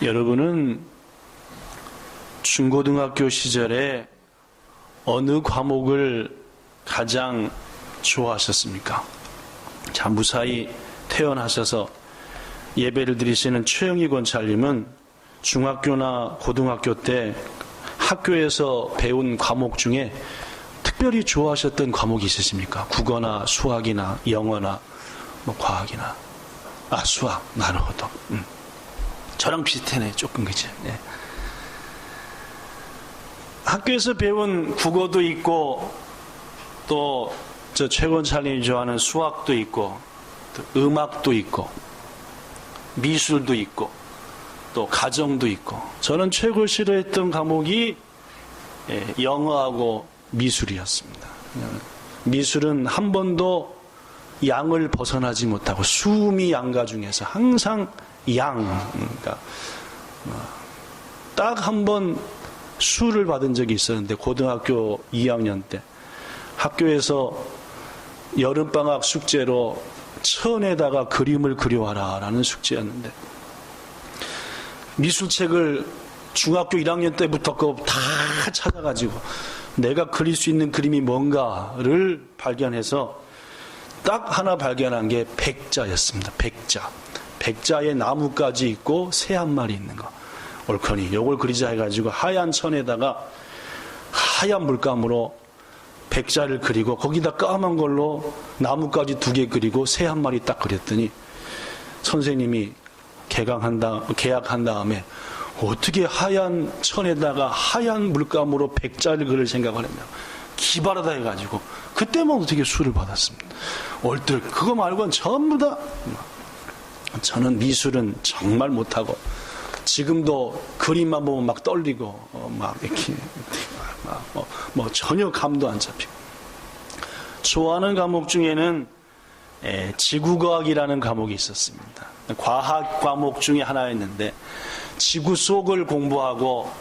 여러분은 중고등학교 시절에 어느 과목을 가장 좋아하셨습니까? 자, 무사히 퇴원하셔서 예배를 드리시는 최영희 권찰님은 중학교나 고등학교 때 학교에서 배운 과목 중에 특별히 좋아하셨던 과목이 있으십니까? 국어나 수학이나 영어나 과학이나. 수학, 나루호도. 저랑 비슷하네, 조금, 그치? 네. 학교에서 배운 국어도 있고, 또, 최 권찰님이 좋아하는 수학도 있고, 또 음악도 있고, 미술도 있고, 또 가정도 있고. 저는 최고 싫어했던 과목이 영어하고 미술이었습니다. 미술은 한 번도 양을 벗어나지 못하고 수미 양가 중에서 항상 그러니까 딱 한 번 수를 받은 적이 있었는데, 고등학교 2학년 때 학교에서 여름방학 숙제로 천에다가 그림을 그려와라 라는 숙제였는데, 미술책을 중학교 1학년 때부터 다 찾아가지고 내가 그릴 수 있는 그림이 뭔가를 발견해서 딱 하나 발견한 게 백자였습니다. 백자에 나무까지 있고 새 한 마리 있는 거. 옳거니 요걸 그리자 해가지고 하얀 천에다가 하얀 물감으로 백자를 그리고 거기다 까만 걸로 나무까지 2개 그리고 새 한 마리 딱 그렸더니 선생님이 계약한 다음에 어떻게 하얀 천에다가 하얀 물감으로 백자를 그릴 생각을 했냐, 기발하다 해가지고 그때만 어떻게 수를 받았습니다. 얼떨 그거 말고는 전부 다. 저는 미술은 정말 못하고 지금도 그림만 보면 막 떨리고 막 이렇게 전혀 감도 안 잡히고. 좋아하는 과목 중에는 지구과학이라는 과목이 있었습니다. 과학 과목 중에 하나였는데, 지구 속을 공부하고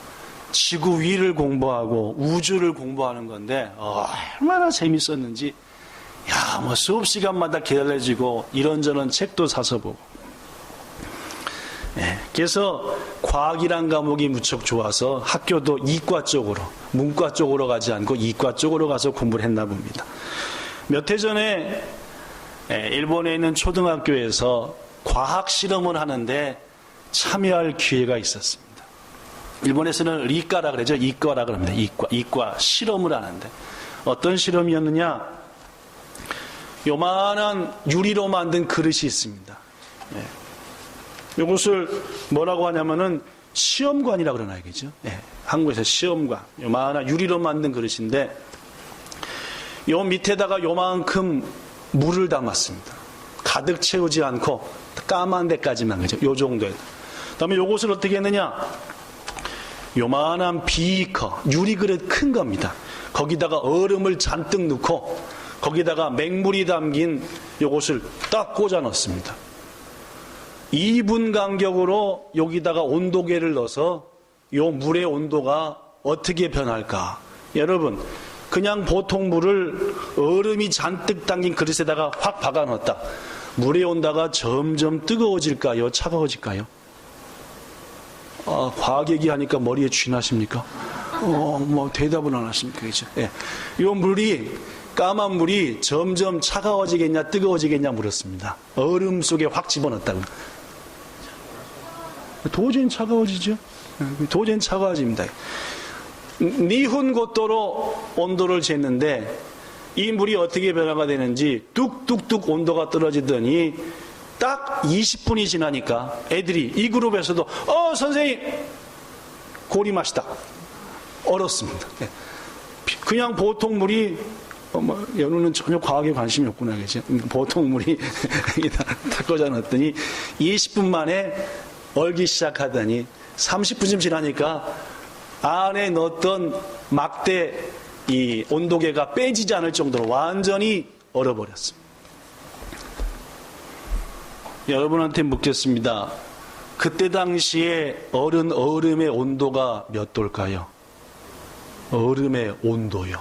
지구 위를 공부하고 우주를 공부하는 건데 얼마나 재밌었는지, 수업 시간마다 기다려지고 이런저런 책도 사서 보고. 그래서 과학이란 과목이 무척 좋아서 학교도 이과 쪽으로, 문과 쪽으로 가지 않고 이과 쪽으로 가서 공부를 했나 봅니다. 몇 해 전에 일본에 있는 초등학교에서 과학 실험을 하는데 참여할 기회가 있었습니다. 일본에서는 리과라 그러죠. 이과라 그럽니다. 이과 실험을 하는데, 어떤 실험이었느냐, 요만한 유리로 만든 그릇이 있습니다. 이것을 뭐라고 하냐면은 시험관이라고 그러나 이거죠. 한국에서 시험관, 요만한 유리로 만든 그릇인데, 요 밑에다가 요만큼 물을 담았습니다. 가득 채우지 않고 까만 데까지만, 그죠? 요 정도에. 그 다음에 요것을 어떻게 했느냐, 요만한 비커, 유리그릇 큰 겁니다. 거기다가 얼음을 잔뜩 넣고 거기다가 맹물이 담긴 요것을 딱 꽂아 넣습니다. 2분 간격으로 여기다가 온도계를 넣어서 요 물의 온도가 어떻게 변할까. 여러분, 그냥 보통 물을 얼음이 잔뜩 담긴 그릇에다가 확 박아 넣었다. 물의 온도가 점점 뜨거워질까요? 차가워질까요? 과학 얘기하니까 머리에 쥐나십니까? 대답은 안 하십니까? 그죠? 요 물이, 까만 물이 점점 차가워지겠냐, 뜨거워지겠냐 물었습니다. 얼음 속에 확 집어넣었다고. 도저히 차가워지죠? 도저히 차가워집니다. 니훈 고도로 온도를 쟀는데, 이 물이 어떻게 변화가 되는지 뚝뚝뚝 온도가 떨어지더니 딱 20분이 지나니까 애들이, 이 그룹에서도 선생님 고리 맛이다, 얼었습니다. 그냥 보통 물이 연우는 전혀 과학에 관심이 없구나, 그죠? 보통 물이 다 꽂아 넣었더니 20분 만에 얼기 시작하더니 30분쯤 지나니까 안에 넣었던 막대 이 온도계가 빼지지 않을 정도로 완전히 얼어버렸습니다. 여러분한테 묻겠습니다. 그때 당시에 얼음의 온도가 몇 도일까요? 얼음의 온도요.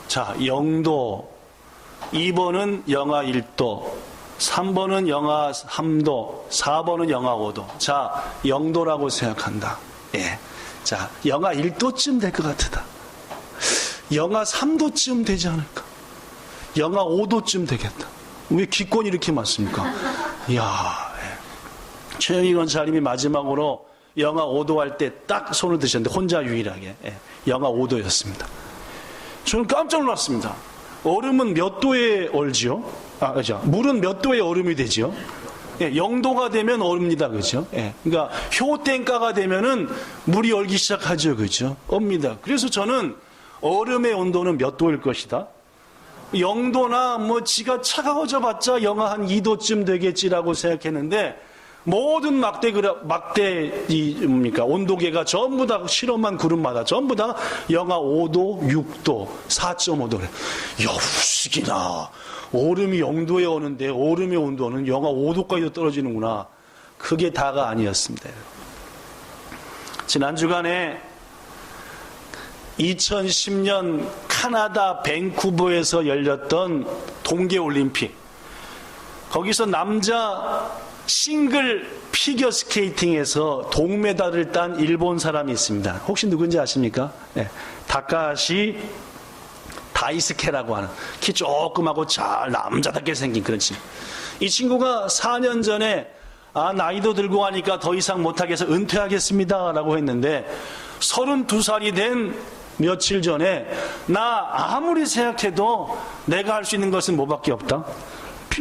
자, 0도, 2번은 영하 1도, 3번은 영하 3도, 4번은 영하 5도. 자, 0도라고 생각한다. 예. 자, 영하 1도쯤 될 것 같다. 영하 3도쯤 되지 않을까? 영하 5도쯤 되겠다. 왜 기권이 이렇게 많습니까? 이야, 예. 최영희 권사님이 마지막으로 영하 5도 할 때 딱 손을 드셨는데 혼자 유일하게 영하 5도였습니다. 저는 깜짝 놀랐습니다. 얼음은 몇 도에 얼지요? 그죠? 물은 몇 도에 얼음이 되지요? 0도가 되면 얼습니다. 그죠? 그러니까 효땡가가 되면은 물이 얼기 시작하죠. 그죠? 얼습니다. 그래서 저는 얼음의 온도는 몇 도일 것이다? 0도나 뭐 지가 차가워져 봤자 영하 한 2도쯤 되겠지라고 생각했는데 모든 온도계가 전부 다 실험한 그룹마다 전부 다 영하 5도, 6도, 4.5도 그래. 야, 후식이나 얼음이 0도에 오는데 얼음의 온도는 영하 5도까지도 떨어지는구나. 그게 다가 아니었습니다. 지난 주간에 2010년 카나다 밴쿠버에서 열렸던 동계올림픽, 거기서 남자 싱글 피겨 스케이팅에서 동메달을 딴 일본 사람이 있습니다. 혹시 누군지 아십니까? 다카시 다이스케라고 하는 키 조그마고 잘 남자답게 생긴 그런 친구. 이 친구가 4년 전에 나이도 들고 하니까 더 이상 못하겠어 은퇴하겠습니다 라고 했는데 32살이 된 며칠 전에 나 아무리 생각해도 내가 할 수 있는 것은 뭐밖에 없다?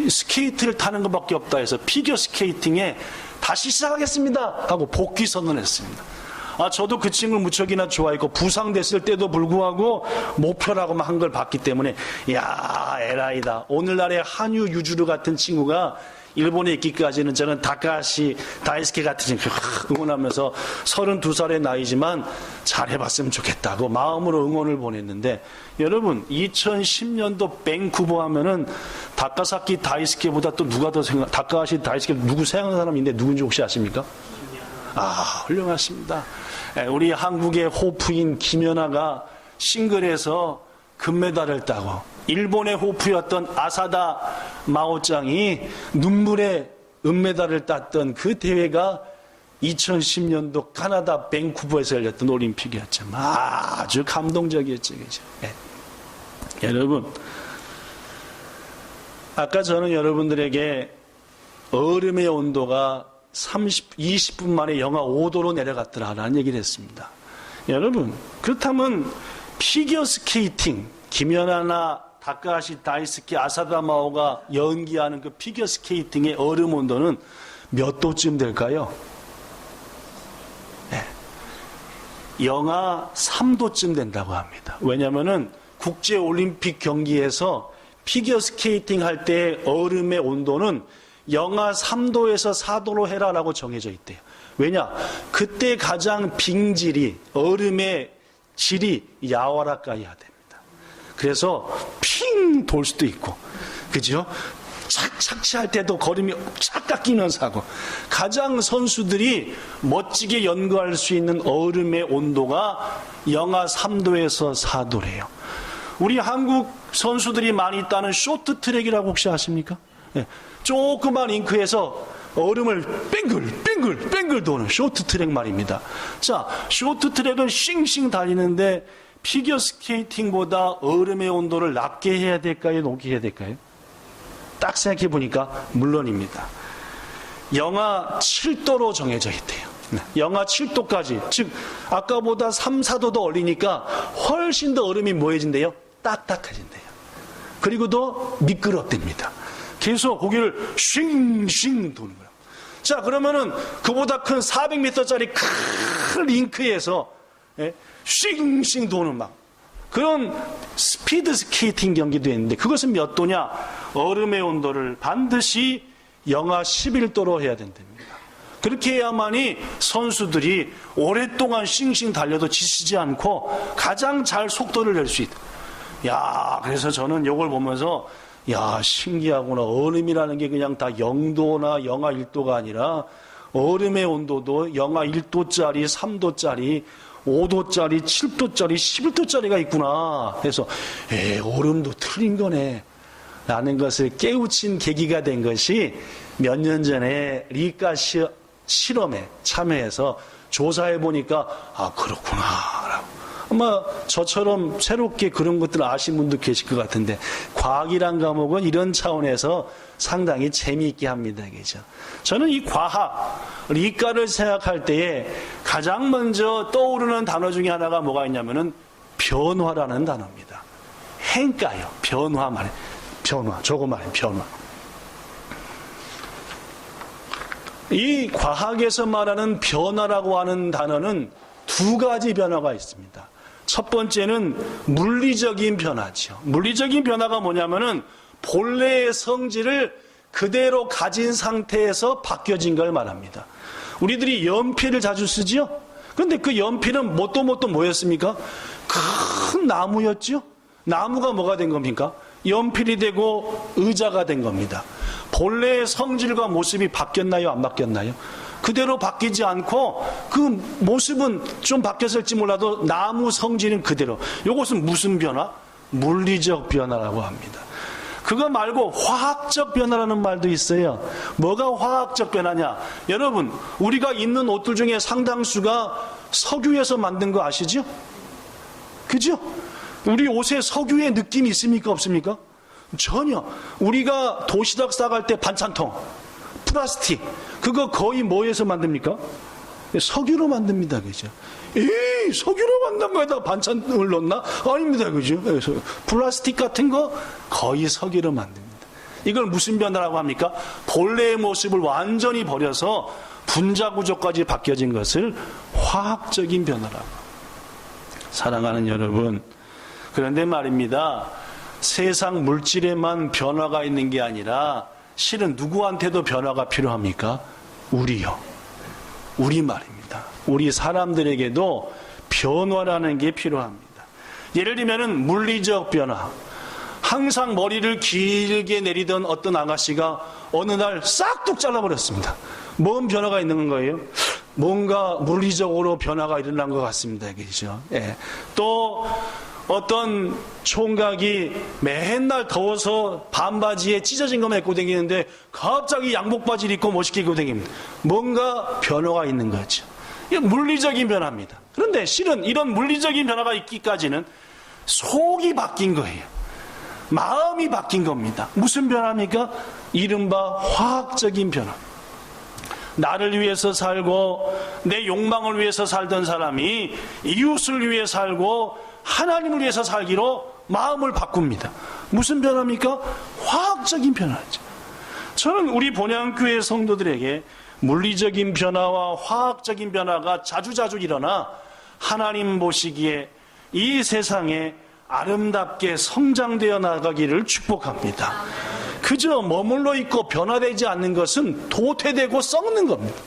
스케이트를 타는 것밖에 없다 해서 피겨 스케이팅에 다시 시작하겠습니다 하고 복귀 선언했습니다. 저도 그 친구를 무척이나 좋아했고 부상됐을 때도 불구하고 목표라고만 한 걸 봤기 때문에 야 에라이다. 오늘날의 한유 유주르 같은 친구가 일본에 있기까지는 저는 다카시 다이스케 같은 친구 응원하면서 32살의 나이지만 잘해봤으면 좋겠다고 마음으로 응원을 보냈는데, 여러분 2010년도 밴쿠버 하면은 다카사키 다이스케보다 또 누가 더 다카시 다이스케 누구 생각하는 사람인데 누군지 혹시 아십니까? 훌륭하십니다. 우리 한국의 호프인 김연아가 싱글에서 금메달을 따고 일본의 호프였던 아사다 마오짱이 눈물의 은메달을 땄던 그 대회가 2010년도 카나다 밴쿠버에서 열렸던 올림픽이었죠. 아주 감동적이었죠. 그죠? 여러분, 아까 저는 여러분들에게 얼음의 온도가 20분 만에 영하 5도로 내려갔더라라는 얘기를 했습니다. 여러분, 그렇다면 피겨 스케이팅, 김연아나 다카시 다이스키, 아사다마오가 연기하는 그 피겨 스케이팅의 얼음 온도는 몇 도쯤 될까요? 영하 3도쯤 된다고 합니다. 왜냐하면은 국제올림픽 경기에서 피겨 스케이팅 할 때 얼음의 온도는 영하 3도에서 4도로 해라라고 정해져 있대요. 왜냐? 그때 가장 빙질이, 얼음의 질이 야와라까야 됩니다. 그래서 핑 돌 수도 있고, 그죠? 착지할 때도 걸음이 착 깎이면서 하고, 가장 선수들이 멋지게 연구할 수 있는 얼음의 온도가 영하 3도에서 4도래요. 우리 한국 선수들이 많이 따는 쇼트트랙이라고 혹시 아십니까? 조그만 잉크에서 얼음을 뺑글 도는 쇼트트랙 말입니다. 자, 쇼트트랙은 싱싱 달리는데 피겨 스케이팅보다 얼음의 온도를 낮게 해야 될까요? 높게 해야 될까요? 딱 생각해 보니까 물론입니다. 영하 7도로 정해져 있대요. 영하 7도까지, 즉 아까보다 3, 4도 더 얼리니까 훨씬 더 얼음이 뭐해진대요? 딱딱해진대요. 그리고 더 미끄럽답니다. 계속 고개를 쉥쉥 도는 거예요. 자, 그러면은 그보다 큰 400m짜리 큰 링크에서 쉥쉥 도는 막 그런 스피드 스케이팅 경기도 있는데, 그것은 몇 도냐? 얼음의 온도를 반드시 영하 11도로 해야 된답니다. 그렇게 해야만이 선수들이 오랫동안 싱싱 달려도 지치지 않고 가장 잘 속도를 낼 수 있다. 야, 그래서 저는 이걸 보면서 야, 신기하구나. 얼음이라는 게 그냥 다 0도나 영하 1도가 아니라 얼음의 온도도 영하 1도짜리, 3도짜리, 5도짜리, 7도짜리, 11도짜리가 있구나. 그래서 얼음도 틀린 거네. 라는 것을 깨우친 계기가 된 것이 몇 년 전에 리가 실험에 참여해서 조사해 보니까 그렇구나 라고. 아마 저처럼 새롭게 그런 것들을 아신 분도 계실 것 같은데, 과학이란 과목은 이런 차원에서 상당히 재미있게 합니다. 그죠? 저는 이 과학, 리가를 생각할 때에 가장 먼저 떠오르는 단어 중에 하나가 뭐가 있냐면은 변화라는 단어입니다. 행가요. 변화 말이에요. 변화. 저거 말이에요. 변화. 이 과학에서 말하는 변화라고 하는 단어는 두 가지 변화가 있습니다. 첫 번째는 물리적인 변화죠. 물리적인 변화가 뭐냐면은 본래의 성질을 그대로 가진 상태에서 바뀌어진 걸 말합니다. 우리들이 연필을 자주 쓰지요? 그런데 그 연필은 뭣도 뭐였습니까? 큰 나무였죠? 나무가 뭐가 된 겁니까? 연필이 되고 의자가 된 겁니다. 본래의 성질과 모습이 바뀌었나요? 안 바뀌었나요? 그대로 바뀌지 않고 그 모습은 좀 바뀌었을지 몰라도 나무 성질은 그대로. 이것은 무슨 변화? 물리적 변화라고 합니다. 그거 말고 화학적 변화라는 말도 있어요. 뭐가 화학적 변화냐? 여러분, 우리가 입는 옷들 중에 상당수가 석유에서 만든 거 아시죠? 그죠? 우리 옷에 석유의 느낌이 있습니까? 없습니까? 전혀. 우리가 도시락 싸갈 때 반찬통, 플라스틱, 그거 거의 뭐에서 만듭니까? 석유로 만듭니다. 그죠? 에이, 석유로 만든 거에다 반찬을 넣나? 아닙니다. 그죠? 그래서 플라스틱 같은 거 거의 석유로 만듭니다. 이걸 무슨 변화라고 합니까? 본래의 모습을 완전히 버려서 분자 구조까지 바뀌어진 것을 화학적인 변화라고. 사랑하는 여러분, 그런데 말입니다. 세상 물질에만 변화가 있는 게 아니라 실은 누구한테도 변화가 필요합니까? 우리요. 우리 말입니다. 우리 사람들에게도 변화라는 게 필요합니다. 예를 들면은 물리적 변화. 항상 머리를 길게 내리던 어떤 아가씨가 어느 날 싹둑 잘라버렸습니다. 뭔 변화가 있는 거예요? 뭔가 물리적으로 변화가 일어난 것 같습니다. 그죠? 예. 또 어떤 총각이 맨날 더워서 반바지에 찢어진 것만 입고 다니는데 갑자기 양복바지를 입고 멋있게 입고 다닙니다. 뭔가 변화가 있는 거죠. 이건 물리적인 변화입니다. 그런데 실은 이런 물리적인 변화가 있기까지는 속이 바뀐 거예요. 마음이 바뀐 겁니다. 무슨 변화입니까? 이른바 화학적인 변화. 나를 위해서 살고 내 욕망을 위해서 살던 사람이 이웃을 위해 살고 하나님을 위해서 살기로 마음을 바꿉니다. 무슨 변화입니까? 화학적인 변화죠. 저는 우리 본향교회 성도들에게 물리적인 변화와 화학적인 변화가 자주자주 일어나 하나님 보시기에 이 세상에 아름답게 성장되어 나가기를 축복합니다. 그저 머물러 있고 변화되지 않는 것은 도태되고 썩는 겁니다.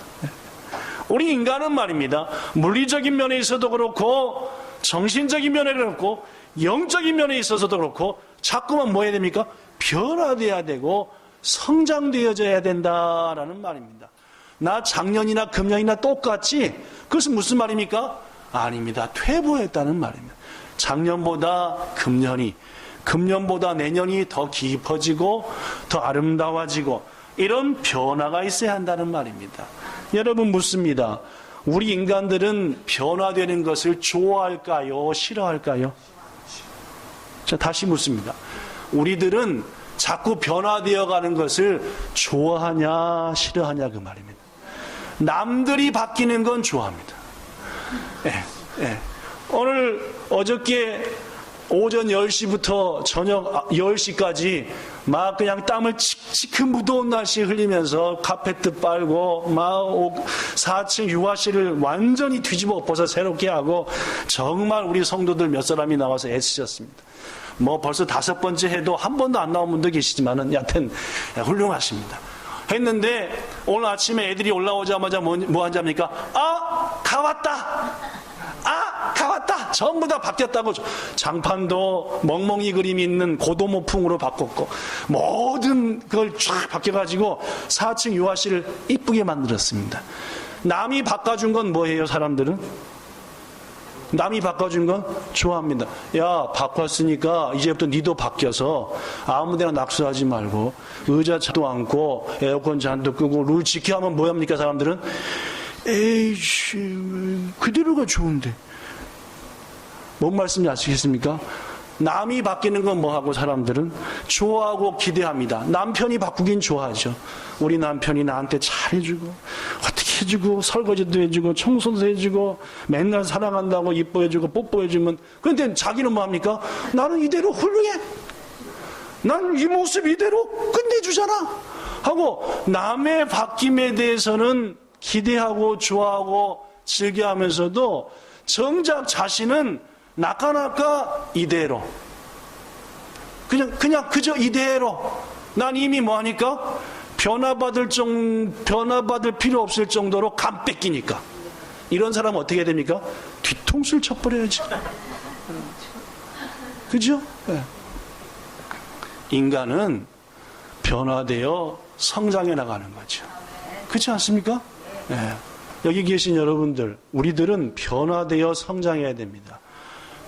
우리 인간은 말입니다. 물리적인 면에 있어도 그렇고 정신적인 면에 그렇고 영적인 면에 있어서도 그렇고 자꾸만 뭐 해야 됩니까? 변화돼야 되고 성장되어져야 된다라는 말입니다. 나 작년이나 금년이나 똑같지? 그것은 무슨 말입니까? 아닙니다. 퇴보했다는 말입니다. 작년보다 금년이, 금년보다 내년이 더 깊어지고 더 아름다워지고 이런 변화가 있어야 한다는 말입니다. 여러분 묻습니다. 우리 인간들은 변화되는 것을 좋아할까요? 싫어할까요? 자, 다시 묻습니다. 우리들은 자꾸 변화되어 가는 것을 좋아하냐 싫어하냐 그 말입니다. 남들이 바뀌는 건 좋아합니다. 오늘 어저께 오전 10시부터 저녁 10시까지 막 그냥 땀을 칙칙한 무더운 날씨에 흘리면서 카페트 빨고 막 4층 유아실을 완전히 뒤집어 엎어서 새롭게 하고 정말 우리 성도들 몇 사람이 나와서 애쓰셨습니다. 뭐 벌써 5번째 해도 한 번도 안 나온 분도 계시지만은 여하튼 훌륭하십니다. 했는데 오늘 아침에 애들이 올라오자마자 뭐 한답니까? 다 왔다! 다 왔다! 전부 다 바뀌었다고. 장판도 멍멍이 그림이 있는 고도모풍으로 바꿨고 모든 걸 쫙 바뀌어가지고 4층 유아실을 이쁘게 만들었습니다. 남이 바꿔준 건 뭐예요? 사람들은 남이 바꿔준 건 좋아합니다. 야, 바꿨으니까 이제부터 니도 바뀌어서 아무데나 낙서하지 말고 의자 차도 앉고 에어컨 잔뜩 끄고 룰 지켜 하면 뭐합니까? 사람들은 에이씨 그대로가 좋은데. 뭔 말씀인지 아시겠습니까? 남이 바뀌는 건 뭐하고 사람들은 좋아하고 기대합니다. 남편이 바꾸긴 좋아하죠. 우리 남편이 나한테 잘해주고 어떻게 해주고 설거지도 해주고 청소도 해주고 맨날 사랑한다고 이뻐해주고 뽀뽀해주면, 그런데 자기는 뭐합니까? 나는 이대로 훌륭해, 나는 이 모습 이대로 끝내주잖아 하고 남의 바뀜에 대해서는 기대하고 좋아하고 즐겨하면서도 정작 자신은 나까나까 이대로 그냥 그저 이대로 난 이미 뭐하니까 변화받을 필요 없을 정도로 감 뺏기니까. 이런 사람은 어떻게 해야 됩니까? 뒤통수를 쳐버려야지. 그죠? 네. 인간은 변화되어 성장해 나가는 거죠. 그렇지 않습니까? 네. 여기 계신 여러분들, 우리들은 변화되어 성장해야 됩니다.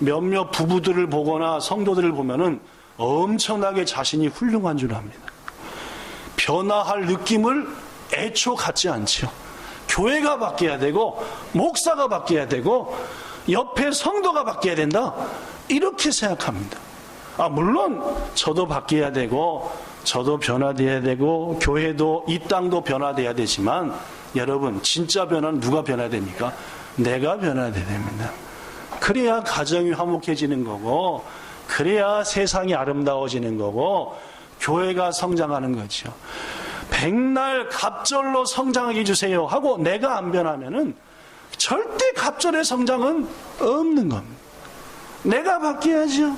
몇몇 부부들을 보거나 성도들을 보면은 엄청나게 자신이 훌륭한 줄 압니다. 변화할 느낌을 애초 갖지 않죠. 교회가 바뀌어야 되고 목사가 바뀌어야 되고 옆에 성도가 바뀌어야 된다, 이렇게 생각합니다. 물론 저도 바뀌어야 되고 저도 변화돼야 되고 교회도 이 땅도 변화돼야 되지만, 여러분 진짜 변화는 누가 변화해야 됩니까? 내가 변화돼야 됩니다. 그래야 가정이 화목해지는 거고, 그래야 세상이 아름다워지는 거고, 교회가 성장하는 거죠. 백날 갑절로 성장하게 해주세요 하고 내가 안 변하면은 절대 갑절의 성장은 없는 겁니다. 내가 바뀌어야죠.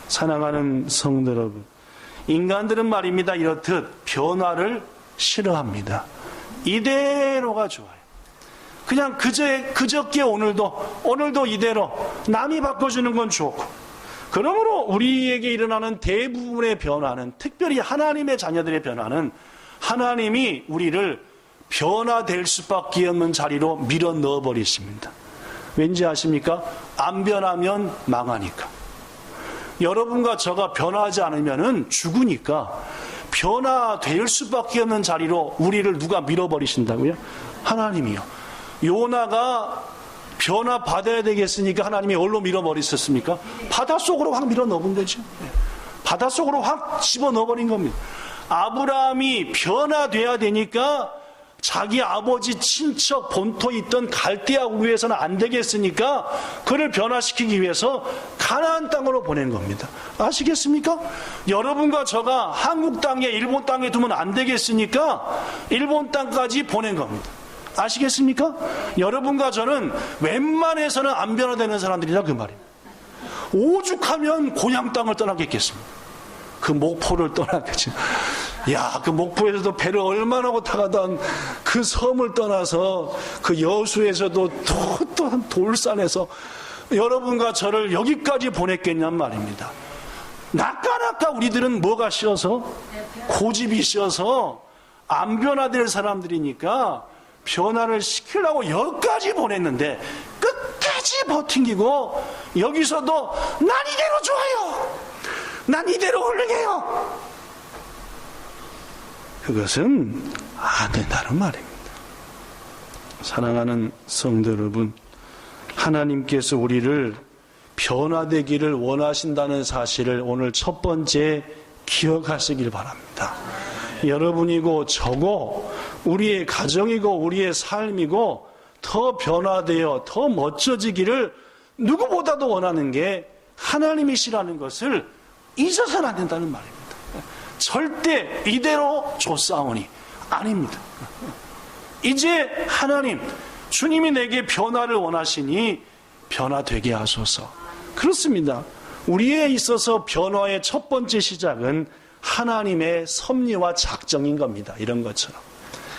사랑하는 성도 여러분, 인간들은 말입니다, 이렇듯 변화를 싫어합니다. 이대로가 좋아요. 그냥 그저께 오늘도 이대로 남이 바꿔주는 건 좋고. 그러므로 우리에게 일어나는 대부분의 변화는, 특별히 하나님의 자녀들의 변화는, 하나님이 우리를 변화될 수밖에 없는 자리로 밀어 넣어버리십니다. 왠지 아십니까? 안 변하면 망하니까. 여러분과 저가 변화하지 않으면 죽으니까 변화될 수밖에 없는 자리로 우리를 누가 밀어버리신다고요? 하나님이요. 요나가 변화 받아야 되겠으니까 하나님이 어디로 밀어버리셨습니까? 바닷속으로 확 밀어 넣은 거죠. 바닷속으로 확 집어 넣어버린 겁니다. 아브라함이 변화돼야 되니까 자기 아버지 친척 본토에 있던 갈대아 우에서는 안 되겠으니까 그를 변화시키기 위해서 가나안 땅으로 보낸 겁니다. 아시겠습니까? 여러분과 저가 한국 땅에 일본 땅에 두면 안 되겠으니까 일본 땅까지 보낸 겁니다. 아시겠습니까? 여러분과 저는 웬만해서는 안 변화되는 사람들이라 그 말입니다. 오죽하면 고향 땅을 떠나겠겠습니까? 그 목포를 떠나겠죠. 야, 그 목포에서도 배를 얼마나 고 타가던 그 섬을 떠나서 그 여수에서도 또한 돌산에서 여러분과 저를 여기까지 보냈겠냔 말입니다. 나까나까 우리들은 뭐가 쉬어서? 고집이 쉬어서 안 변화될 사람들이니까 변화를 시키려고 여기까지 보냈는데 끝까지 버팅기고 여기서도 난 이대로 좋아요, 난 이대로 훌륭해요. 그것은 안 된다는 말입니다. 사랑하는 성도 여러분, 하나님께서 우리를 변화되기를 원하신다는 사실을 오늘 첫 번째 기억하시길 바랍니다. 여러분이고 저고 우리의 가정이고 우리의 삶이고 더 변화되어 더 멋져지기를 누구보다도 원하는 게 하나님이시라는 것을 잊어서는 안 된다는 말입니다. 절대 이대로 좋사오니 아닙니다. 이제 하나님, 주님이 내게 변화를 원하시니 변화되게 하소서. 그렇습니다. 우리에 있어서 변화의 첫 번째 시작은 하나님의 섭리와 작정인 겁니다. 이런 것처럼.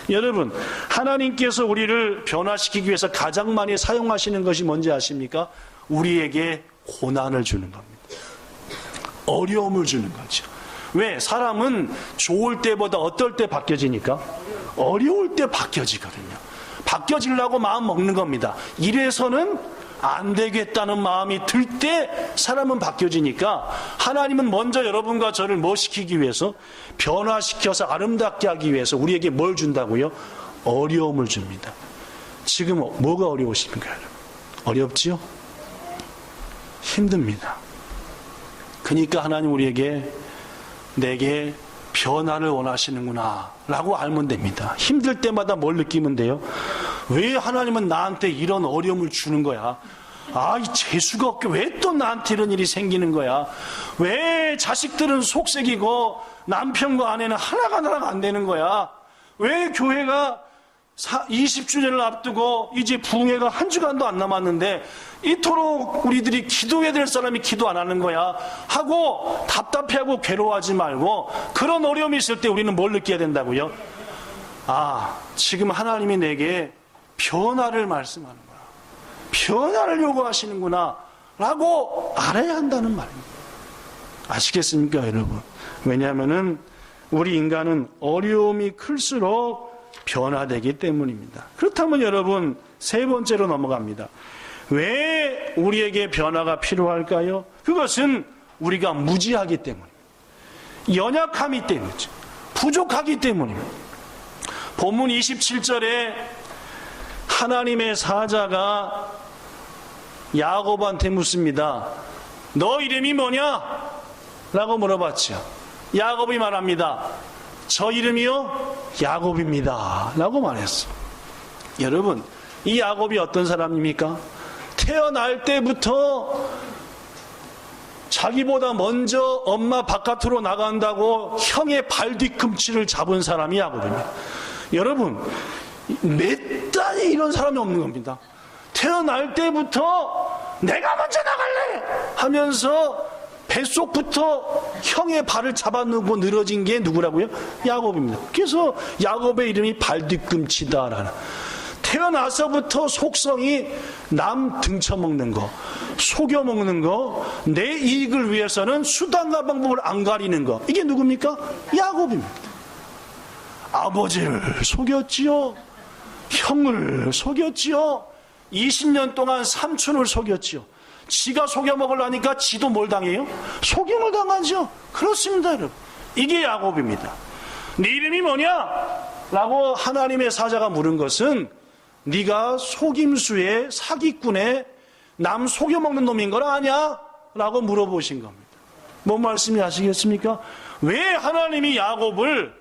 여러분, 하나님께서 우리를 변화시키기 위해서 가장 많이 사용하시는 것이 뭔지 아십니까? 우리에게 고난을 주는 겁니다. 어려움을 주는 거죠. 왜? 사람은 좋을 때보다 어떨 때 바뀌어지니까? 어려울 때 바뀌어지거든요. 바뀌어지려고 마음 먹는 겁니다. 이래서는 안 되겠다는 마음이 들 때 사람은 바뀌어지니까 하나님은 먼저 여러분과 저를 뭐 시키기 위해서? 변화시켜서 아름답게 하기 위해서 우리에게 뭘 준다고요? 어려움을 줍니다. 지금 뭐가 어려우십니까, 여러분? 어렵지요? 힘듭니다. 그러니까 하나님 우리에게 내게 변화를 원하시는구나 라고 알면 됩니다. 힘들 때마다 뭘 느끼면 돼요? 왜 하나님은 나한테 이런 어려움을 주는 거야? 이 재수가 없게 왜 또 나한테 이런 일이 생기는 거야? 왜 자식들은 속색이고 남편과 아내는 하나가 안 되는 거야? 왜 교회가 20주년을 앞두고 이제 부흥회가 한 주간도 안 남았는데 이토록 우리들이 기도해야 될 사람이 기도 안 하는 거야 하고 답답해하고 괴로워하지 말고, 그런 어려움이 있을 때 우리는 뭘 느껴야 된다고요? 지금 하나님이 내게 변화를 말씀하는 거야, 변화를 요구하시는구나 라고 알아야 한다는 말입니다. 아시겠습니까, 여러분? 왜냐하면은 우리 인간은 어려움이 클수록 변화되기 때문입니다. 그렇다면 여러분, 세 번째로 넘어갑니다. 왜 우리에게 변화가 필요할까요? 그것은 우리가 무지하기 때문입니다. 연약함이 때문이죠. 부족하기 때문입니다. 본문 27절에 하나님의 사자가 야곱한테 묻습니다. 너 이름이 뭐냐? 라고 물어봤죠. 야곱이 말합니다. 저 이름이요? 야곱입니다. 라고 말했어. 여러분, 이 야곱이 어떤 사람입니까? 태어날 때부터 자기보다 먼저 엄마 바깥으로 나간다고 형의 발 뒤꿈치를 잡은 사람이 야곱입니다. 여러분, 몇 단에 이런 사람이 없는 겁니다. 태어날 때부터 내가 먼저 나갈래 하면서 뱃속부터 형의 발을 잡아놓고 늘어진 게 누구라고요? 야곱입니다. 그래서 야곱의 이름이 발뒤꿈치다라는, 태어나서부터 속성이 남 등쳐먹는 거, 속여먹는 거, 내 이익을 위해서는 수단과 방법을 안 가리는 거, 이게 누굽니까? 야곱입니다. 아버지를 속였지요, 형을 속였지요, 20년 동안 삼촌을 속였지요. 지가 속여먹으려니까 지도 뭘 당해요? 속임을 당하죠. 그렇습니다, 여러분. 이게 야곱입니다. 네 이름이 뭐냐? 라고 하나님의 사자가 물은 것은 네가 속임수의 사기꾼의 남 속여먹는 놈인 걸 아냐? 라고 물어보신 겁니다. 뭔 말씀이 아시겠습니까? 왜 하나님이 야곱을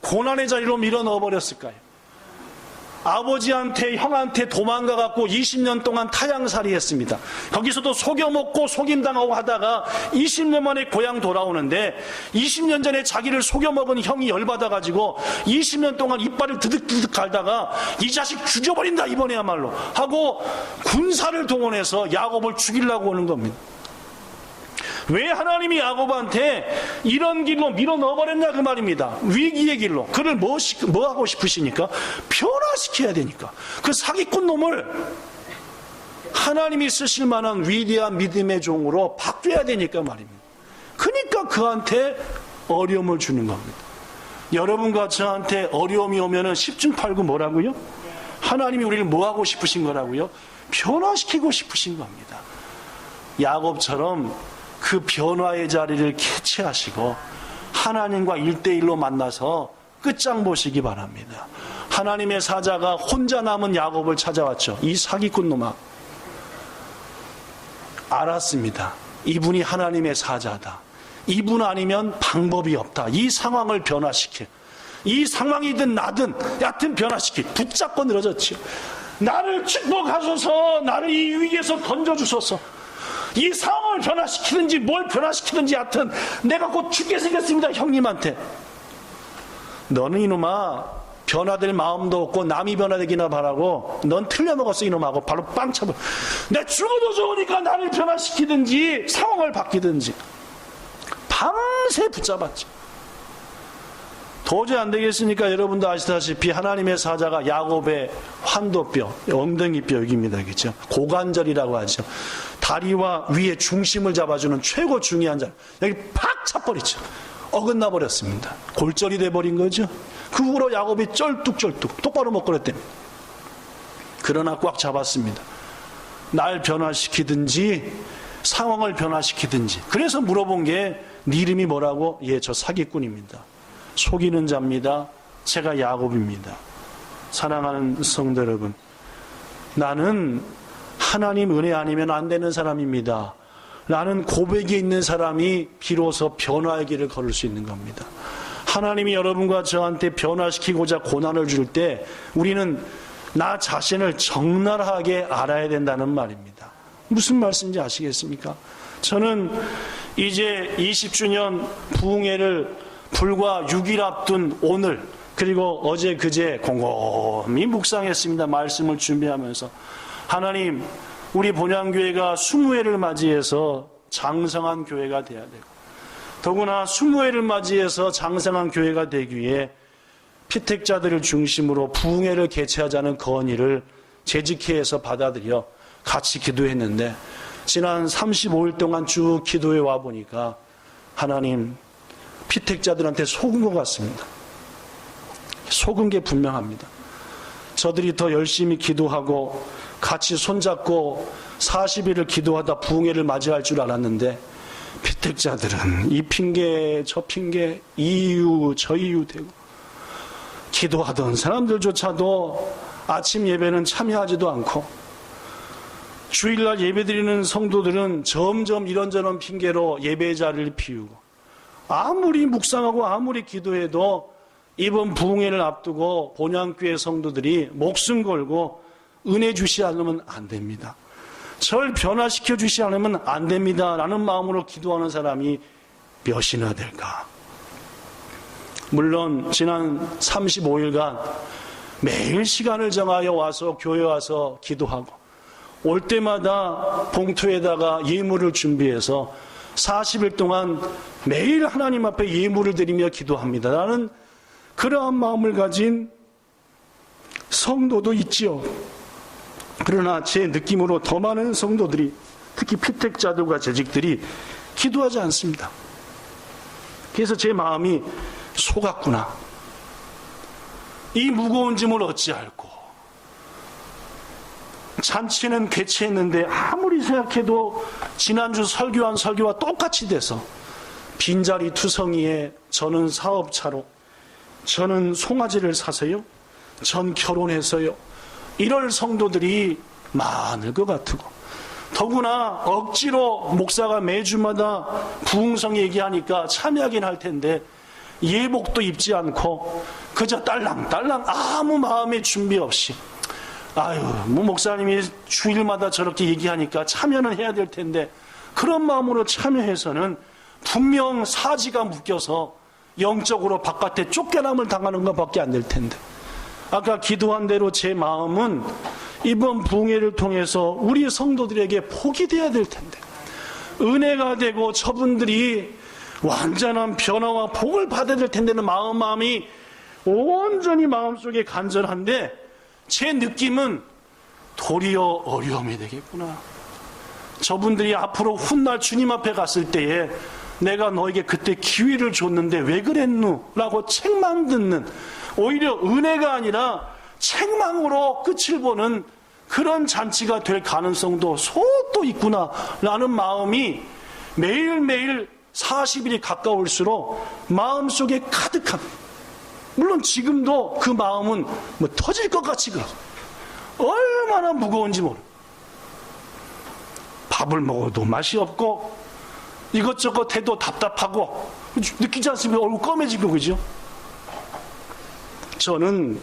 고난의 자리로 밀어 넣어버렸을까요? 아버지한테, 형한테 도망가갖고 20년 동안 타향살이 했습니다. 거기서도 속여먹고 속임당하고 하다가 20년 만에 고향 돌아오는데, 20년 전에 자기를 속여먹은 형이 열받아가지고 20년 동안 이빨을 드득드득 갈다가 이 자식 죽여버린다 이번에야말로 하고 군사를 동원해서 야곱을 죽이려고 오는 겁니다. 왜 하나님이 야곱한테 이런 길로 밀어 넣어버렸냐 그 말입니다. 위기의 길로. 그를 뭐 하고 싶으시니까? 변화시켜야 되니까. 그 사기꾼 놈을 하나님이 쓰실 만한 위대한 믿음의 종으로 바뀌어야 되니까 말입니다. 그러니까 그한테 어려움을 주는 겁니다. 여러분과 저한테 어려움이 오면은 10중8구 뭐라고요? 하나님이 우리를 뭐 하고 싶으신 거라고요? 변화시키고 싶으신 겁니다. 야곱처럼 그 변화의 자리를 캐치하시고 하나님과 1대1로 만나서 끝장 보시기 바랍니다. 하나님의 사자가 혼자 남은 야곱을 찾아왔죠. 이 사기꾼 놈아. 알았습니다. 이분이 하나님의 사자다. 이분 아니면 방법이 없다. 이 상황을 변화시킬, 이 상황이든 나든 여하튼 변화시킬, 붙잡고 늘어졌죠. 나를 축복하소서, 나를 이 위기에서 건져주소서. 이 상황을 변화시키든지 뭘 변화시키든지 하여튼 내가 곧 죽게 생겼습니다. 형님한테. 너는 이놈아 변화될 마음도 없고 남이 변화되기나 바라고 넌 틀려먹었어 이놈하고 바로 빵 차버. 내 죽어도 좋으니까 나를 변화시키든지 상황을 바뀌든지. 밤새 붙잡았지. 도저히 안 되겠으니까 여러분도 아시다시피 하나님의 사자가 야곱의 환도뼈, 엉덩이뼈 여기입니다. 그렇죠? 고관절이라고 하죠. 다리와 위에 중심을 잡아주는 최고 중요한 자, 여기 팍 차버리죠. 어긋나 버렸습니다. 골절이 돼버린 거죠. 그 후로 야곱이 쩔뚝쩔뚝 똑바로 못 걸었답니다. 그러나 꽉 잡았습니다. 날 변화시키든지 상황을 변화시키든지. 그래서 물어본 게 네 이름이 뭐라고? 예, 저 사기꾼입니다. 속이는 자입니다. 제가 야곱입니다. 사랑하는 성도 여러분, 나는 하나님 은혜 아니면 안 되는 사람입니다. 라는 고백이 있는 사람이 비로소 변화의 길을 걸을 수 있는 겁니다. 하나님이 여러분과 저한테 변화시키고자 고난을 줄 때 우리는 나 자신을 적나라하게 알아야 된다는 말입니다. 무슨 말씀인지 아시겠습니까? 저는 이제 20주년 부흥회를 불과 6일 앞둔 오늘, 그리고 어제 그제 곰곰이 묵상했습니다. 말씀을 준비하면서 하나님, 우리 본향교회가 20회를 맞이해서 장성한 교회가 돼야 되고, 더구나 20회를 맞이해서 장성한 교회가 되기 위해 피택자들을 중심으로 부흥회를 개최하자는 건의를 재직회에서 받아들여 같이 기도했는데, 지난 35일 동안 쭉 기도해 와 보니까 하나님, 피택자들한테 속은 것 같습니다. 속은 게 분명합니다. 저들이 더 열심히 기도하고 같이 손잡고 40일을 기도하다 부흥회를 맞이할 줄 알았는데, 피택자들은 이 핑계 저 핑계, 이 이유 저 이유 대고, 기도하던 사람들조차도 아침 예배는 참여하지도 않고, 주일날 예배드리는 성도들은 점점 이런저런 핑계로 예배 자리를 비우고, 아무리 묵상하고 아무리 기도해도 이번 부흥회를 앞두고 본향교회 성도들이 목숨 걸고 은혜 주시 않으면 안 됩니다. 절 변화시켜 주시 않으면 안 됩니다. 라는 마음으로 기도하는 사람이 몇이나 될까? 물론 지난 35일간 매일 시간을 정하여 와서 교회 와서 기도하고, 올 때마다 봉투에다가 예물을 준비해서 40일 동안 매일 하나님 앞에 예물을 드리며 기도합니다. 라는 그러한 마음을 가진 성도도 있지요. 그러나 제 느낌으로 더 많은 성도들이, 특히 피택자들과 재직들이 기도하지 않습니다. 그래서 제 마음이 속았구나. 이 무거운 짐을 어찌할꼬. 잔치는 개최했는데 아무리 생각해도 지난주 설교한 설교와 똑같이 돼서, 빈자리 투성이에 저는 사업차로, 저는 송아지를 사서요, 전 결혼해서요, 이럴 성도들이 많을 것 같고, 더구나 억지로 목사가 매주마다 부흥성 얘기하니까 참여하긴 할 텐데 예복도 입지 않고 그저 딸랑딸랑 아무 마음의 준비 없이, 아유, 뭐 목사님이 주일마다 저렇게 얘기하니까 참여는 해야 될 텐데, 그런 마음으로 참여해서는 분명 사지가 묶여서 영적으로 바깥에 쫓겨남을 당하는 것밖에 안 될 텐데, 아까 기도한 대로 제 마음은 이번 부흥회를 통해서 우리 성도들에게 복이 되어야 될 텐데, 은혜가 되고 저분들이 완전한 변화와 복을 받아야 될 텐데는 마음이 온전히 마음속에 간절한데, 제 느낌은 도리어 어려움이 되겠구나. 저분들이 앞으로 훗날 주님 앞에 갔을 때에 내가 너에게 그때 기회를 줬는데 왜 그랬누? 라고 책망 듣는, 오히려 은혜가 아니라 책망으로 끝을 보는 그런 잔치가 될 가능성도 또 있구나 라는 마음이 매일매일 40일이 가까울수록 마음속에 가득합니다. 물론 지금도 그 마음은 뭐 터질 것 같이 그래요. 얼마나 무거운지 모르. 밥을 먹어도 맛이 없고 이것저것 해도 답답하고, 느끼지 않습니까? 얼굴 검해지고, 그죠? 저는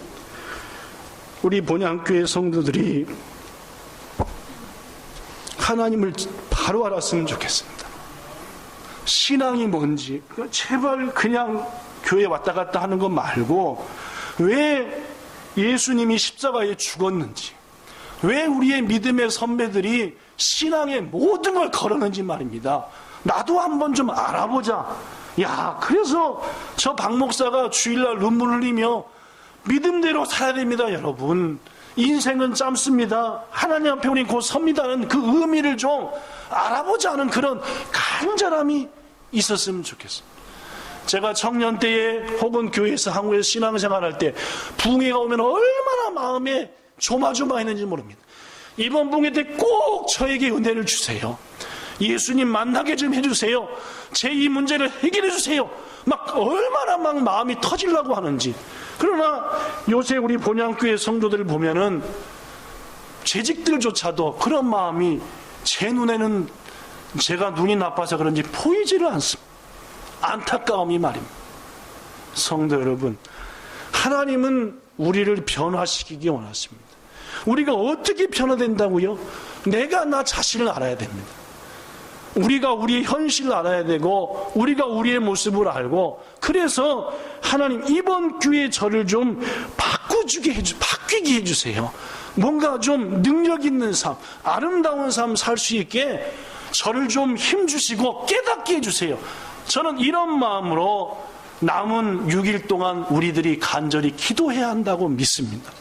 우리 본향교회 성도들이 하나님을 바로 알았으면 좋겠습니다. 신앙이 뭔지 제발 그냥 교회 왔다 갔다 하는 것 말고, 왜 예수님이 십자가에 죽었는지, 왜 우리의 믿음의 선배들이 신앙의 모든 걸 걸었는지 말입니다. 나도 한번 좀 알아보자. 야, 그래서 저 박 목사가 주일날 눈물 흘리며 믿음대로 살아야 됩니다. 여러분, 인생은 짧습니다. 하나님 앞에 우리 곧 섭니다는 그 의미를 좀 알아보자는 그런 간절함이 있었으면 좋겠습니다. 제가 청년 때에 혹은 교회에서 한국에서 신앙생활할 때 부흥회가 오면 얼마나 마음에 조마조마했는지 모릅니다. 이번 붕괴 때 꼭 저에게 은혜를 주세요. 예수님 만나게 좀 해주세요. 제 이 문제를 해결해 주세요. 막 얼마나 막 마음이 터지려고 하는지. 그러나 요새 우리 본향교회 성도들을 보면은 재직들조차도 그런 마음이 제 눈에는 제가 눈이 나빠서 그런지 보이지를 않습니다. 안타까움이 말입니다. 성도 여러분, 하나님은 우리를 변화시키기 원하십니다. 우리가 어떻게 변화된다고요? 내가 나 자신을 알아야 됩니다. 우리가 우리의 현실을 알아야 되고 우리가 우리의 모습을 알고, 그래서 하나님 이번 기회에 저를 좀 바뀌게 해주세요. 뭔가 좀 능력 있는 삶, 아름다운 삶 살 수 있게 저를 좀 힘주시고 깨닫게 해주세요. 저는 이런 마음으로 남은 6일 동안 우리들이 간절히 기도해야 한다고 믿습니다.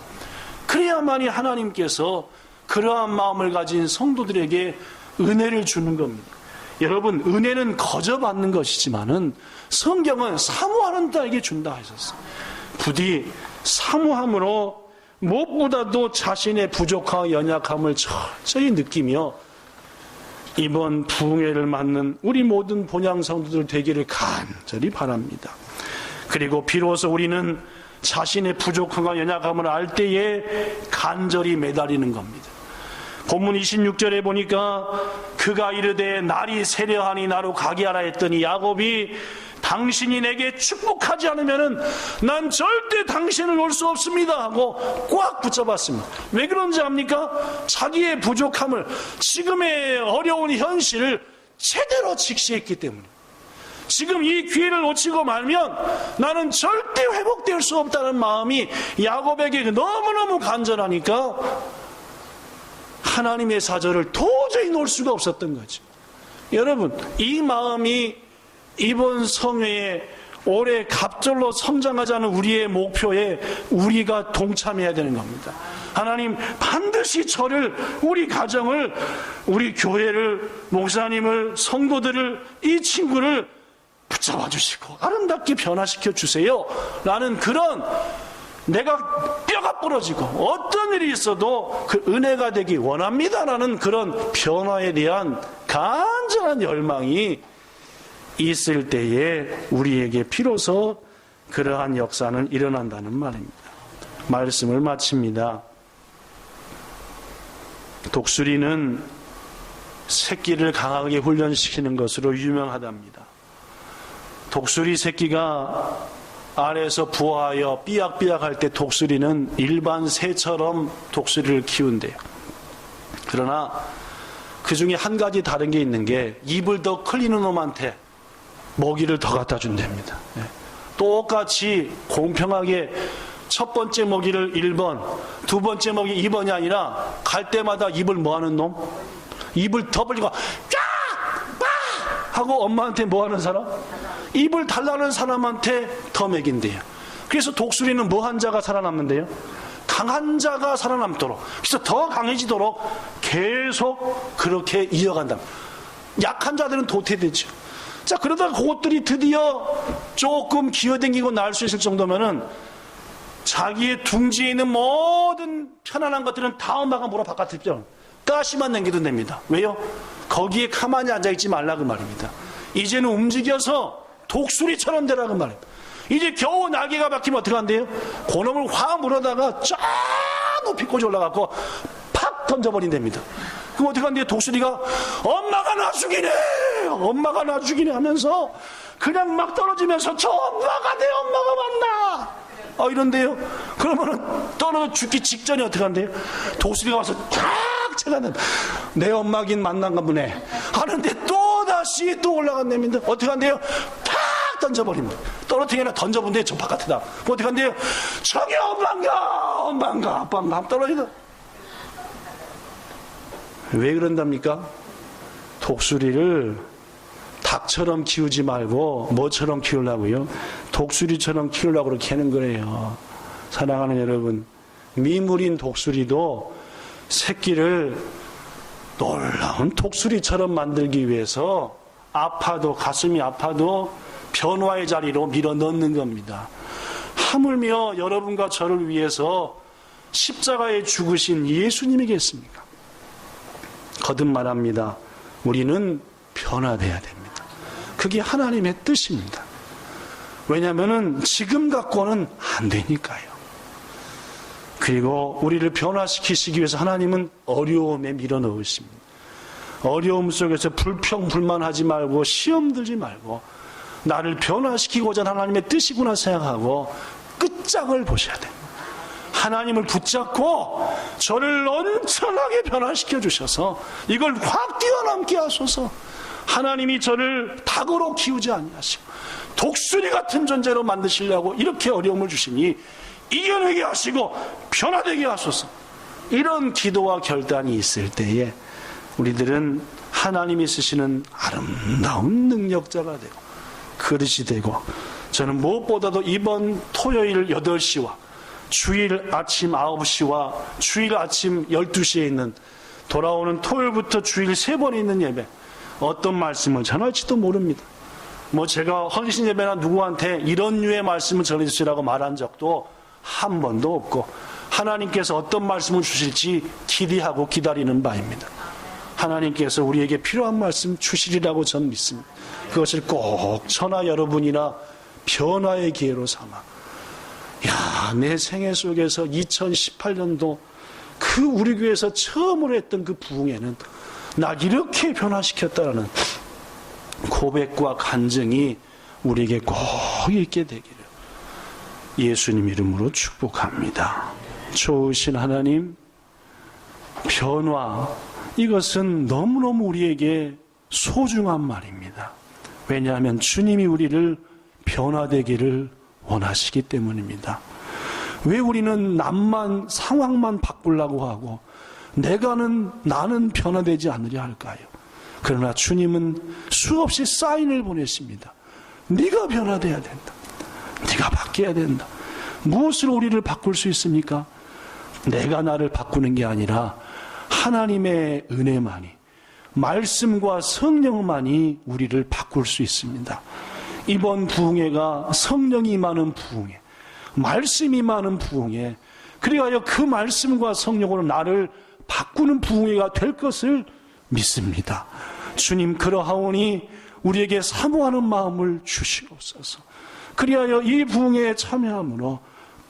그래야만이 하나님께서 그러한 마음을 가진 성도들에게 은혜를 주는 겁니다. 여러분, 은혜는 거저 받는 것이지만은 성경은 사모하는 자에게 준다 하셨어요. 부디 사모함으로 무엇보다도 자신의 부족함과 연약함을 철저히 느끼며 이번 부흥회를 맞는 우리 모든 본향 성도들 되기를 간절히 바랍니다. 그리고 비로소 우리는 자신의 부족함과 연약함을 알 때에 간절히 매달리는 겁니다. 본문 26절에 보니까 그가 이르되 날이 세려하니 나로 가게 하라 했더니 야곱이 당신이 내게 축복하지 않으면 난 절대 당신을 놓을 수 없습니다 하고 꽉 붙잡았습니다. 왜 그런지 압니까? 자기의 부족함을, 지금의 어려운 현실을 제대로 직시했기 때문에. 지금 이 기회를 놓치고 말면 나는 절대 회복될 수 없다는 마음이 야곱에게 너무너무 간절하니까 하나님의 사절을 도저히 놓을 수가 없었던 거죠. 여러분, 이 마음이 이번 성회에 올해 갑절로 성장하자는 우리의 목표에 우리가 동참해야 되는 겁니다. 하나님, 반드시 저를, 우리 가정을, 우리 교회를, 목사님을, 성도들을, 이 친구를 붙잡아 주시고 아름답게 변화시켜 주세요 라는 그런, 내가 뼈가 부러지고 어떤 일이 있어도 그 은혜가 되기 원합니다라는 그런 변화에 대한 간절한 열망이 있을 때에 우리에게 비로소 그러한 역사는 일어난다는 말입니다. 말씀을 마칩니다. 독수리는 새끼를 강하게 훈련시키는 것으로 유명하답니다. 독수리 새끼가 알에서 부화하여 삐약삐약할 때 독수리는 일반 새처럼 독수리를 키운대요. 그러나 그 중에 한 가지 다른 게 있는 게, 입을 더 클리는 놈한테 먹이를 더 갖다 준답니다. 똑같이 공평하게 첫 번째 먹이를 1번, 두 번째 먹이 2번이 아니라 갈 때마다 입을 뭐 하는 놈? 입을 더 벌리고 쫙! 빠! 하고 엄마한테 뭐 하는 사람? 입을 달라는 사람한테 더 먹인대요. 그래서 독수리는 뭐 한 자가 살아남는데요? 강한 자가 살아남도록, 그래서 더 강해지도록 계속 그렇게 이어간다. 약한 자들은 도태되죠. 자, 그러다가 그것들이 드디어 조금 기어댕기고 날 수 있을 정도면은 자기의 둥지에 있는 모든 편안한 것들은 다 엄마가 몰아 바깥으로 가시만 남겨도 됩니다. 왜요? 거기에 가만히 앉아있지 말라고 말입니다. 이제는 움직여서 독수리처럼 되라고 말입니다. 이제 겨우 날개가 박히면 어떻게 한대요? 그놈을 확 물어다가 쫙 높이 꽂아 올라가고 팍 던져버린답니다. 그럼 어떻게 한대요? 독수리가 엄마가 나 죽이네, 엄마가 나 죽이네 하면서 그냥 막 떨어지면서 저 엄마가 내 엄마가 맞나? 이런데요. 그러면은 떨어져 죽기 직전에 어떻게 한대요? 독수리가 와서 쫙 제가 내 엄마긴 만난가 보네 하는데 또다시 또 올라간답니다. 어떻게 한대요? 팍 던져버립니다. 떨어뜨리게 아니라 던져본데 저 바깥에다. 어떻게 한대요? 저기 엄마인가 아빠인가 떨어지다. 왜 그런답니까? 독수리를 닭처럼 키우지 말고 뭐처럼 키우려고요? 독수리처럼 키우려고 그렇게 하는 거예요. 사랑하는 여러분, 미물인 독수리도 새끼를 놀라운 독수리처럼 만들기 위해서 아파도, 가슴이 아파도 변화의 자리로 밀어 넣는 겁니다. 하물며 여러분과 저를 위해서 십자가에 죽으신 예수님이겠습니까? 거듭 말합니다. 우리는 변화돼야 됩니다. 그게 하나님의 뜻입니다. 왜냐하면 지금 갖고는 안 되니까요. 그리고 우리를 변화시키시기 위해서 하나님은 어려움에 밀어넣으십니다. 어려움 속에서 불평불만하지 말고 시험 들지 말고 나를 변화시키고자 하나님의 뜻이구나 생각하고 끝장을 보셔야 됩니다. 하나님을 붙잡고 저를 엄청나게 변화시켜 주셔서 이걸 확 뛰어넘게 하소서. 하나님이 저를 닭으로 키우지 아니하시고 독수리 같은 존재로 만드시려고 이렇게 어려움을 주시니 이겨내게 하시고 변화되게 하소서. 이런 기도와 결단이 있을 때에 우리들은 하나님이 쓰시는 아름다운 능력자가 되고 그릇이 되고, 저는 무엇보다도 이번 토요일 8시와 주일 아침 9시와 주일 아침 12시에 있는, 돌아오는 토요일부터 주일 3번에 있는 예배, 어떤 말씀을 전할지도 모릅니다. 제가 헌신 예배나 누구한테 이런 류의 말씀을 전해주시라고 말한 적도 한 번도 없고, 하나님께서 어떤 말씀을 주실지 기대하고 기다리는 바입니다. 하나님께서 우리에게 필요한 말씀 주시리라고 저는 믿습니다. 그것을 꼭 저나 여러분이나 변화의 기회로 삼아, 내 생애 속에서 2018년도 그 우리 교회에서 처음으로 했던 그 부흥회는 날 이렇게 변화시켰다라는 고백과 간증이 우리에게 꼭 있게 되기를 예수님 이름으로 축복합니다. 좋으신 하나님, 변화, 이것은 너무너무 우리에게 소중한 말입니다. 왜냐하면 주님이 우리를 변화되기를 원하시기 때문입니다. 왜 우리는 남만, 상황만 바꾸려고 하고 나는 변화되지 않으려 할까요? 그러나 주님은 수없이 사인을 보내십니다. 네가 변화돼야 된다. 네가 바뀌어야 된다. 무엇으로 우리를 바꿀 수 있습니까? 내가 나를 바꾸는 게 아니라 하나님의 은혜만이, 말씀과 성령만이 우리를 바꿀 수 있습니다. 이번 부흥회가 성령이 임하는 부흥회, 말씀이 임하는 부흥회, 그리하여 그 말씀과 성령으로 나를 바꾸는 부흥회가 될 것을 믿습니다. 주님, 그러하오니 우리에게 사모하는 마음을 주시옵소서. 그리하여 이 부흥회에 참여함으로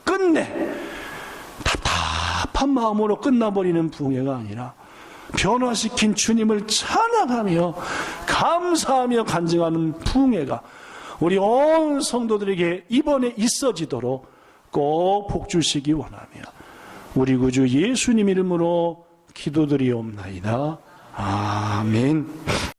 끝내 답답한 마음으로 끝나버리는 부흥회가 아니라 변화시킨 주님을 찬양하며 감사하며 간증하는 부흥회가 우리 온 성도들에게 이번에 있어지도록 꼭 복주시기 원하며 우리 구주 예수님 이름으로 기도드리옵나이다. 아멘.